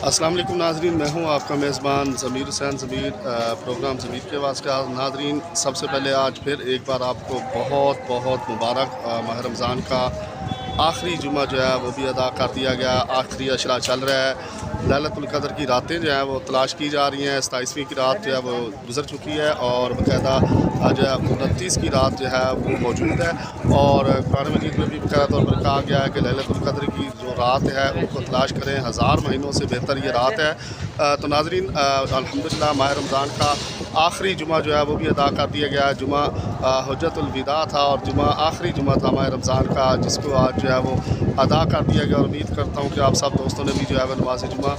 अस्सलाम वालेकुम नाजरीन, मैं हूं आपका मेज़बान ज़मीर हुसैन। प्रोग्राम ज़मीर के आवाज़ का नाजरीन, सबसे पहले आज फिर एक बार आपको बहुत बहुत मुबारक माह रमज़ान का आखिरी जुमा जो है वो भी अदा कर दिया गया। आखिरी अशरा चल रहा है। लैलतुल क़द्र की रातें जो हैं वो तलाश की जा रही हैं। 27वीं की रात जो है वो गुज़र चुकी है और बाकायदा जो है 29 की रात जो है वो मौजूद है। और कुरान मजीद में भी बाकायदा तौर पर कहा गया है कि लैलतुल क़द्र की जो रात है उनको तलाश करें, हज़ार महीनों से बेहतर ये रात है। तो नाज़रीन, अल्हम्दुलिल्लाह माह रमज़ान का आखिरी जुमा जो है वो भी अदा कर दिया गया है। जुमा हुज्जतुल विदा था और जुमा आखिरी जुमा था माह रमज़ान का, जिसको आज जो है वो अदा कर दिया गया। और उम्मीद करता हूँ कि आप सब दोस्तों ने भी जो है वो नमाज़ जुमा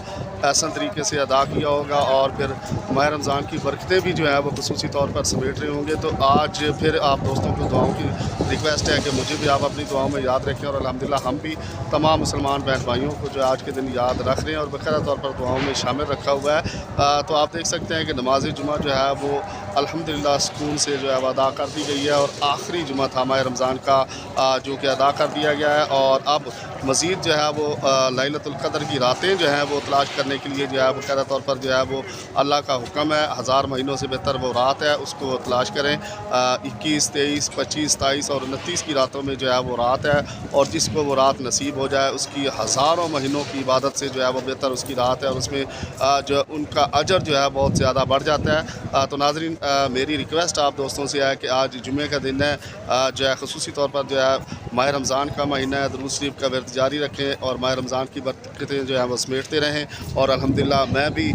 ऐसा तरीके से अदा किया होगा और फिर माह रमज़ान की बरकतें भी जो है वो ख़ुसूसी तौर पर समेट रहे होंगे। तो आज फिर आप दोस्तों को दुआओं की रिक्वेस्ट है कि मुझे भी आप अपनी दुआओं में याद रखें और अल्हम्दुलिल्लाह हम भी तमाम मुसलमान बहन भाइयों को जो आज के दिन याद रख रहे हैं और बाकायदा तौर पर दुआओं में शामिल रखा हुआ है। तो आप देख सकते हैं कि नमाज जुमा जो है वो अल्हम्दुलिल्लाह सुकून से जो है वो अदा कर दी गई है और आखिरी जुमा था माह रमज़ान का जो कि अदा कर दिया गया है। और अब मज़ीद जो है वो लैलतुल क़द्र की रातें जो हैं वो तलाश करने के लिए जो है बाकायदा तौर पर जो है वो अल्लाह का हुक्म है। हज़ार महीनों से बेहतर वो रात है, उसको तलाश करें। 21, 23, 25, 27 और 29 की रातों में जो है वो रात है और जिसको वो रात नसीब हो जाए उसकी हज़ारों महीनों की इबादत से जो है वो बेहतर उसकी रात है और उसमें जो उनका अजर जो है बहुत ज़्यादा बढ़ जाता है। तो नाज़रीन, मेरी रिक्वेस्ट आप दोस्तों से है कि आज जुमे का दिन है, जो है ख़ुसूसी तौर पर जो है माह रमज़ान का महीना है, दुरूद शरीफ का वर्द जारी रखें और माह रमज़ान की बरकतें जो है वो समेटते रहें। और अल्हम्दुलिल्लाह मैं भी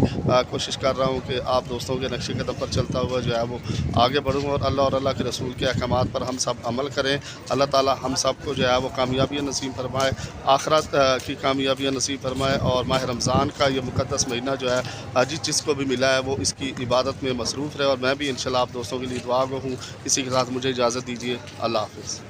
कोशिश कर रहा हूँ कि आप दोस्तों के नक्शे कदम पर चलता हुआ जो है वो आगे बढ़ूँ और अल्लाह के रसूल के अहकामात पर हम सब अमल करें। अल्लाह ताला हम सब को जो है वो कामयाबियाँ नसीब फरमाए, आखिरत की कामयाबियाँ नसीब फरमाए। और माह रमज़ान का ये मुक़द्दस महीना जो है जिसको भी मिला है वो इसकी इबादत में मसरूफ़ रहे और मैं भी इंशाअल्लाह आप दोस्तों के लिए दुआ गो हूँ। इसी के साथ मुझे इजाज़त दीजिए। अल्लाह हाफ़िज़।